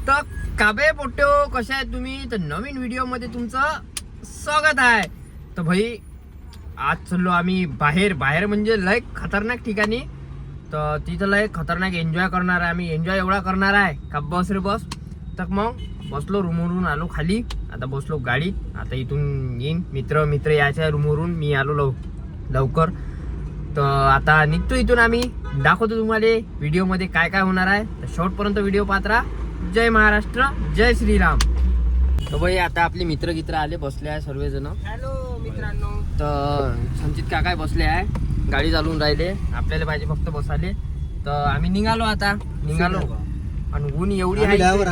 तर काबे पोट्यो कशा आहे तुम्ही? तर नवीन व्हिडिओ मध्ये तुमचं स्वागत आहे. तर भाई आज चाललो आम्ही बाहेर म्हणजे लय खतरनाक ठिकाणी. तर तिथं लय खतरनाक एन्जॉय करणार आहे आम्ही. एन्जॉय एवढा करणार आहे का बस रे बस. तर मग बसलो रूमवरून आलो खाली. आता बसलो गाडीत. आता इथून येईन मित्र यायच्या रूमवरून. मी आलो लवकर. तर आता निघतो इथून आम्ही. दाखवतो तुम्हाला व्हिडिओमध्ये काय काय होणार आहे. तर शेवटपर्यंत व्हिडिओ पाहत राहा. जय महाराष्ट्र, जय श्रीराम. तर भाई आता आपले मित्र आले, बसले आहे सर्वजण. हॅलो मित्रांनो. तर संचित काका बसले आहे, गाडी चालवून राहिले. आपल्याला पाहिजे फक्त बसाले. तर आम्ही निघालो आणि ऊन एवढी आहे. ड्रायव्हर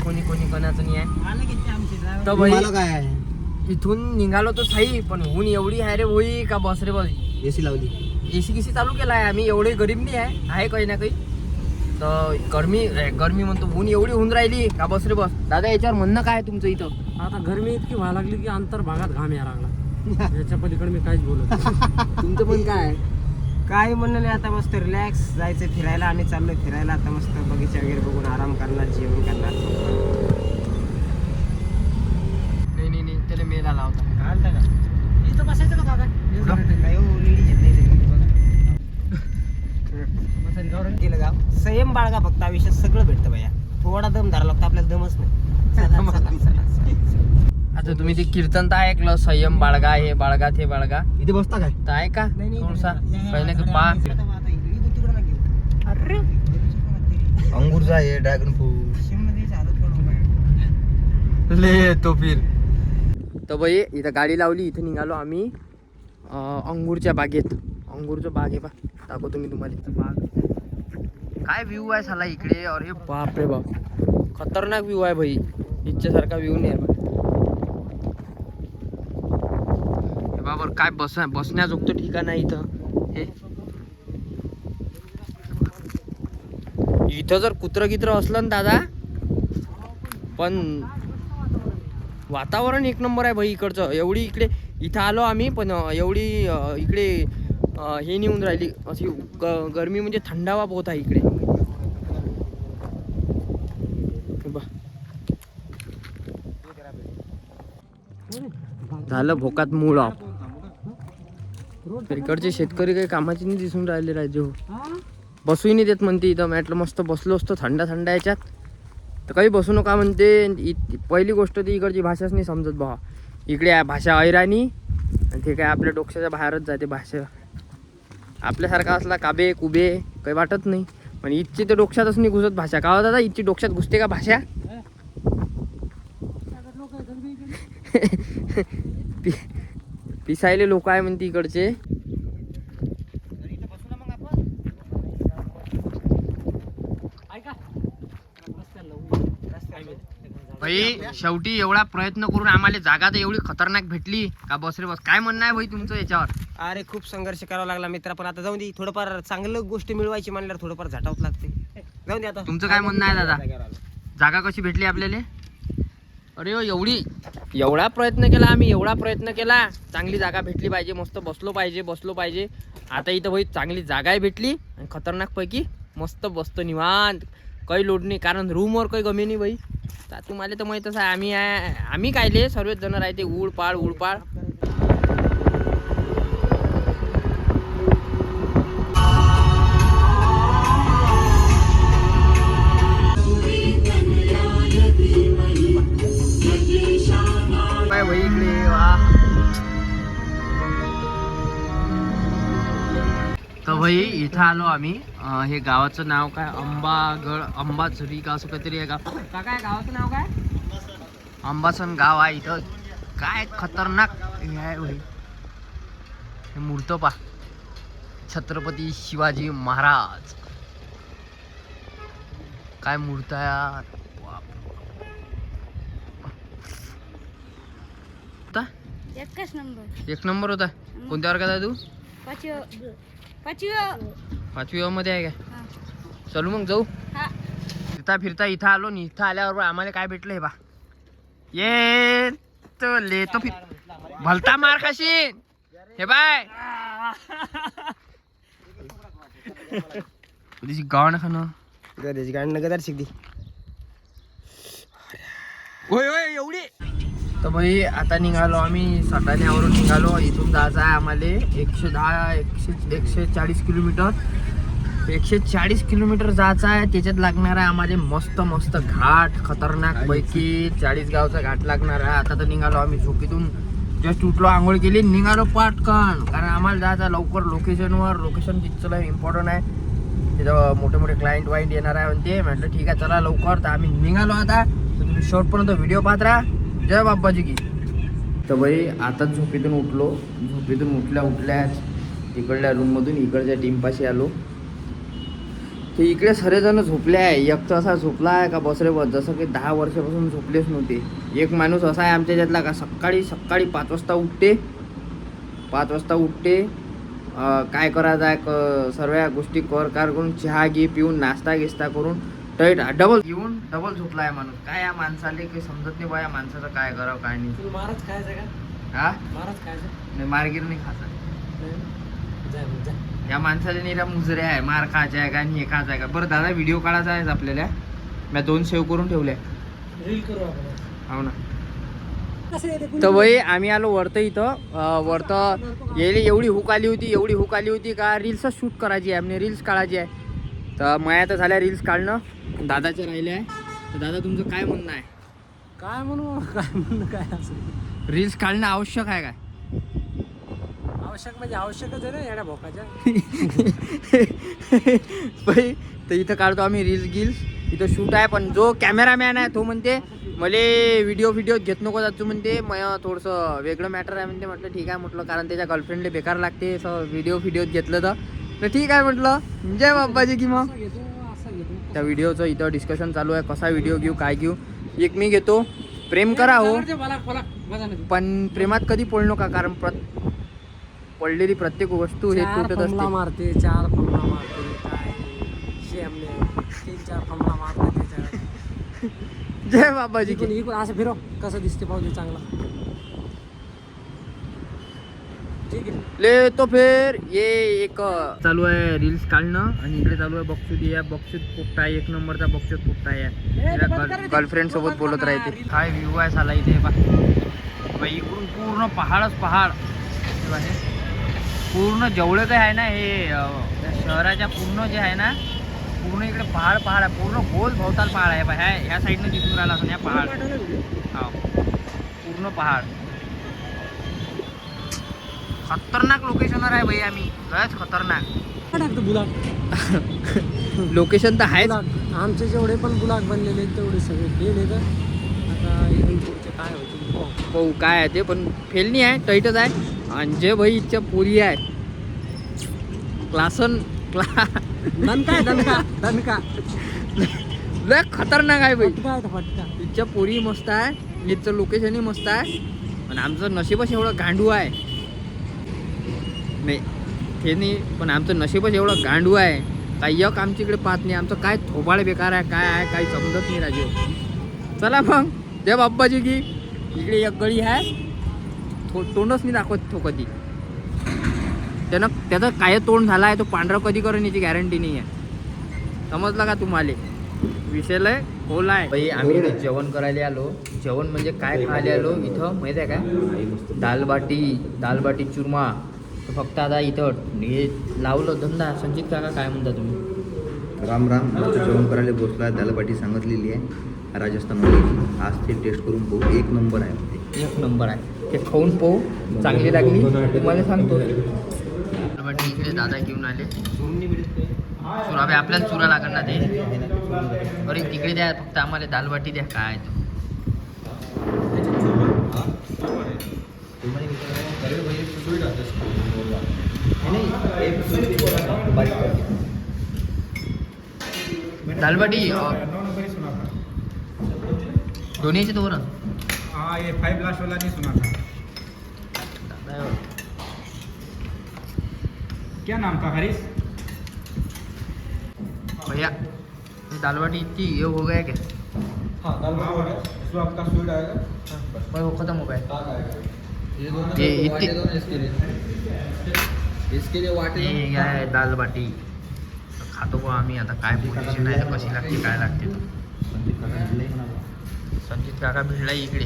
कोणी कोणाचं नाही आहे. तर भाई काय इथून निघालो तर सही, पण ऊन एवढी आहे रे भाई का बस रे बस. एसी लावली, एसी चालू केला आहे आम्ही. एवढे गरीब नाही आहे काही ना काही. तर गरमी म्हणतो, ऊन एवढी होऊन राहिली का बस रे बस. दादा याच्यावर म्हणणं काय आहे तुमचं इथं? आता गरमी इतकी व्हायला लागली की अंतर भागात घाम यायला लागला. याच्या पलीकडे मी काहीच बोलत नाही. तुमचं पण काय आहे? काही म्हणणं नाही. आता मस्त रिलॅक्स जायचं फिरायला. आम्ही चाललोय फिरायला. आता मस्त बगीचा वगैरे बघून आराम करणार, जेवण करणार. नाही त्याला मेला लावता. इथं बसायचं का दादा? नाही हो, लेडीज येत नाही गेलं गाव. संयम बाळगा फक्त. आयुष्यात सगळं भेटतं भैया. थोडा दम धरावा लागतो, आपल्याला दमच नाही. आता तुम्ही ते कीर्तन तर ऐकलं, संयम बाळगा, हे बाळगा ते बाळगा. इथे बसता काय? तर ऐका थोडसा पहिले का पा. अरे अंगूरचा आहे, ड्रॅगन फ्रूट. ले तो फिर. तर बाई इथं गाडी लावली. इथं निघालो आम्ही अंगूरच्या बागेत. अंगूरचं बाग आहे बा, दाखवतो मी तुम्हाला. इथं बाग काय व्ह्यू आहे साला इकडे. अरे बाप रे बाप, खतरनाक व्ह्यू आहे भाई. इच्छेसारखा व्ह्यू नाही आहे बाबर. काय बसण्याजोगतं ठिकाण आहे इथं. हे इथं जर कुत्र असलं ना दादा, पण वातावरण एक नंबर आहे भाई इकडचं. एवढी इकडे इथं आलो आम्ही, पण एवढी इकडे हे निघून राहिली अशी गरमी, म्हणजे थंडावा बहुत आहे इकडे. झालं भोकात मूळ ऑफ. इकडचे शेतकरी काही कामाची नाही दिसून राहिले राजे हो. बसूही नाही देत म्हणते इथं. म्हटलं मस्त बसलो असतो थंड याच्यात. तर काही बसू नका म्हणते. पहिली गोष्ट ती इकडची भाषाच नाही समजत भावा. इकडे भाषा ऐराणी आणि ते काय आपल्या डोक्याच्या बाहेरच जाते भाषा. आपल्यासारखा असला काबे कुबे काही वाटत नाही, पण इथची तर डोक्यातच नाही घुसत भाषा. का दादा इथची डोक्यात घुसते का भाषा? पिसायले लोक आहे म्हणते इकडचे. भाई शेवटी एवढा प्रयत्न करून आम्हाला जागा तर एवढी खतरनाक भेटली का बस रे बस. काय म्हणणं आहे भाई तुमचं याच्यावर? अरे खूप संघर्ष करावा लागला मित्र, पण आता जाऊन दे. थोडंफार चांगलं गोष्टी मिळवायची म्हणल्यावर थोडंफार झटावच लागते. जाऊन दे आता. तुमचं काय म्हणणं आहे दादा? जागा कशी भेटली आपल्याला? अरे एवढा प्रयत्न केला आम्ही, एवढा प्रयत्न केला. चांगली जागा भेटली पाहिजे, मस्त बसलो पाहिजे. आता इथं भाई चांगली जागाही भेटली आणि खतरनाक पैकी मस्त बसतो निवांत. काही लोड नाही, कारण रूमवर काही गमे नाही भाई. तुम्हाला तर माहीतच आहे आम्ही कायले सर्वच जण राहते उळपाळ. काय भाई इकडे वा. तर भाई इथं आलो आम्ही. हे गावाचं नाव काय? अंबाझरी का असं काहीतरी आहे गाव. काय गावाचं नाव काय? अंबासन गाव आहे. इथं काय खतरनाक हे आहे भाई. हे मूर्त पा, छत्रपती शिवाजी महाराज. काय मूर्त आहे. एक नंबर होता. कोणत्या वर्गात आहे तू? पाचवी मध्ये आहे का? चलू मग जाऊ. फिरता इथं आलो. इथं आल्यावर आम्हाला काय भेटलं हे बा. ये तो लेतो भलता मार खाशीन हे बाय. गावानं खाणं गरज गाडी गदार शिकती. होय होय एवढी. तर भाई आता निघालो आम्ही सटाण्यावरून निघालो. इथून जायचं आहे आम्हाला 140 किलोमीटर. 140 किलोमीटर जायचं आहे. त्याच्यात लागणार आहे आम्हाला मस्त मस्त घाट, खतरनाक पैकी 40 गावचा घाट लागणार आहे. आता तर निघालो आम्ही झोपेतून जस्ट उठलो, आंघोळ केली, निघालो पाटकन. कारण आम्हाला जायचं लवकर लोकेशनवर. लोकेशन तिथचं इम्पॉर्टंट आहे. तिथं मोठे मोठे क्लायंट वाईंट येणार आहे म्हणते. म्हटलं ठीक आहे चला लवकर. तर आम्ही निघालो आता. तर तुम्ही शेवटपर्यंत व्हिडिओ पाहत राहा. जय बाप्पाजी की. तर बाई आताच झोपेतून उठलो. झोपेतून उठल्या तिकडल्या रूममधून इकडच्या टीमपाशी आलो. तर इकडे सगळेजण झोपले आहे. एक तर असा झोपला आहे का बसरे बस जसं की 10 वर्षापासून झोपलेच नव्हते. एक माणूस असा आहे आमच्या यातला का सकाळी 5 वाजता उठते. 5 वाजता उठते, काय करायचं आहे सर्व गोष्टी कार करून चहा घे पिऊन नाश्ता गिस्ता करून टाईट डबल येऊन डबल झोपला आहे माणूस. काय या माणसाले काही समजत नाही बा या माणसाचं काय करावं काय नाही. तुला महाराज खायचं का? हा महाराज खायचं नाही, मारगिर नाही खायचा. जाय मग, जाय. या माणसाला निरा मुजरे आहे, मार खायचा आहे का आणि हे खायचं आहे का. बरं दादा व्हिडिओ काढायचा आहे आपल्याला. मी 2 सेव्ह करून ठेवल्या. रील करू आपण. हो ना. तर वय आम्ही आलो वरतं. इथं वरतं यायला एवढी हुक आली होती का रील्सच शूट करायची आहे. आम्ही रील्स काढायची आहे. तर माया तर झाल्या रील्स काढणं, दादाचे राहिले आहे. तर दादा तुमचं काय म्हणणं आहे? काय म्हणू काय असं रील्स काढणं आवश्यक आहे काय? आवश्यक म्हणजे आवश्यकच आहे ना येड्या भोकाच्या. बाई तर इथं काढतो आम्ही रील्स गिल्स. इथं शूट आहे. पण जो कॅमेरामॅन आहे तो म्हणते मले व्हिडिओ घेत नको जातो म्हणते. मग थोडंसं वेगळं मॅटर आहे म्हणते. म्हटलं ठीक आहे म्हटलं, कारण त्याच्या गर्लफ्रेंडला बेकार लागते असं व्हिडिओ घेतलं तर ठीक आहे म्हटलं. जय बाप्पाजी की. मग त्या व्हिडिओचं इथं डिस्कशन चालू आहे. कसा व्हिडिओ घेऊ काय घेऊ. एक मी घेतो प्रेम करा हो, पण प्रेमात कधी पडू नका. कारण पडलेली प्रत्येक वस्तू हे तुटत असते. मारते 4 फमला मारते काय शेमने 3-4 फमला मारते त्याच्यावर. जय बाबाजी की. इकडून असं फिरव कसं दिसते पाहू दे चांगला. ठीक आहे. ले तो फिर ये एक चालू आहे रील्स काढणं आणि इकडे चालू आहे बक्षूत. या बक्षूत पोपटा 1 नंबरचा बक्षूत पोपटा आहे. गर्लफ्रेंड सोबत बोलत राहते. काय व्ह्यू आहे साला इथे बा. इकडून पूर्ण पहाडच पहाड आहे. पूर्ण जेवढं काय आहे ना हे शहराच्या पूर्ण जे आहे ना पूर्ण इकडे पहाड आहे. पूर्ण गोल भोवताल पहाड आहे. बा ह्या साईडनं दिसून राहिला असं या पहाड. हा पूर्ण पहाड. खतरनाक लोकेशनवर आहे भाई आम्ही. खरंच खतरनाक लोकेशन तर आहेच. आमचे जेवढे पण ब्लॉग बनलेले आहेत तेवढे सगळे फेल येतं. आता इथून पुढचे काय होतील हो काय आहे ते पण फेल नाही आहे, टाईटच आहे. आणि जे भाई इच्छा पुरी आहे दणका लय खतरनाक आहे भाई. फटका इच्छा पुरी मस्त आहे. इथचं लोकेशनही मस्त आहे. आणि आमचं नशीबच एवढं गांडू आहे. नाही हे नाही पण आमचं नशीबच एवढं गांडू आहे. काही एक आमच्या इकडे पाहत नाही. आमचं काय थोबाड बेकार आहे काय आहे काही समजत नाही राजू. चला मग जय बाप्पाजी की. इकडे एक गळी आहे. तोंडच नाही दाखवत तो कधी. त्याचं काय तोंड झाला आहे तो पांढरं कधी करून याची गॅरंटी नाही आहे. समजलं का तुम्हाला विषय लय खोल आहे बाई. आम्ही इथं जेवण करायला आलो. जेवण म्हणजे काय खायला आलो इथं माहिती आहे काय? दालबाटी चुरमा. तर फक्त आता इथं हे लावलं धंदा. संजित काका काय म्हणता तुम्ही? राम जेवण करायला बसला. दालबाटी सांगितलेली आहे राजस्थानमध्ये. आज ते टेस्ट करून पाहू. 1 नंबर आहे. 1 नंबर आहे. ते खाऊन पाहू चांगली लागली तुम्हाला सांगतो. दालबाटी इकडे दादा घेऊन आले. चुरा बी आपल्याला चुरा लागणार ना ते. अरे तिकडे द्या फक्त आम्हाला दालबाटी द्या. काय दालबाटी दोन्ही तो ना. हाँ ये 5 लास्ट वाला नहीं सुना था. क्या नाम था? हरीश. भैया दालबाटी इतनी ये हो गया क्या? हाँ दाल बाटी इसमें आपका स्वीट आएगा. भाई वो खत्म हो गया. ये इतनी इसके लिए वाटे ये क्या है दालबाटी. खातो बा आम्ही आता काय पोझिशन आहे तर कशी लागते काय लागते तर. संजित काका भिडला इकडे.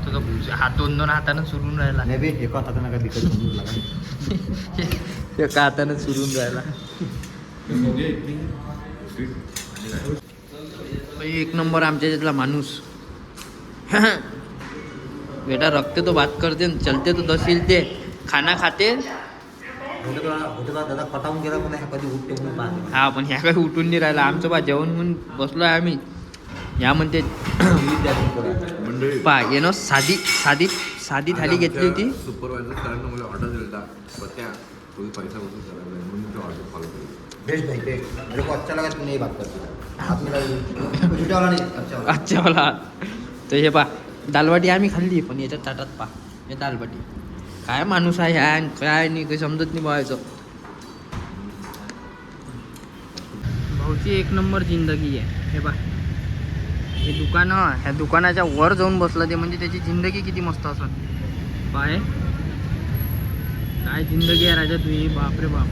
तो तर हात 2-2 हातानं सुरून राहिला. नाही बे एका हातानं का बिकट समजून लागला. एका हातानं सुरून राहिला. एक नंबर आमच्या याच्यातला माणूस. बेटा रखते तो बात करते न चलते तो 10 हिलते. खाना खाते. दादा कटावून गेला पण कधी उठते म्हणून पाहते. हा पण ह्या काही उठून नाही राहिला. आमचं बा जेवण म्हणून बसलो आहे आम्ही. या म्हणते पा येणं साधी साधी साधी थाली घेतली होती. सुपरवायझर सरांना मला ऑर्डर दिला त्या तुम्ही पैसा वसूल करायला म्हणून मी ऑर्डर फॉलो केली. बेस्ट भाई बेस्ट मेरे को अच्छा लगा तू नहीं बात करते हाथ मिला झूठा वाला नहीं अच्छा वाला. अच्छा मला तर हे पा दालबाटी आम्ही खाल्ली पण याच्यात ताटात पा हे दालबाटी. काय माणूस आहे ह्या काय नाही काही समजत नाही बघायचं. भाऊची एक नंबर जिंदगी आहे. हे बा हे दुकानं ह्या दुकानाच्या वर जाऊन बसलं ते म्हणजे त्याची जिंदगी किती मस्त असत. पाय काय जिंदगी आहे राजा तुझी. बापरे बाप.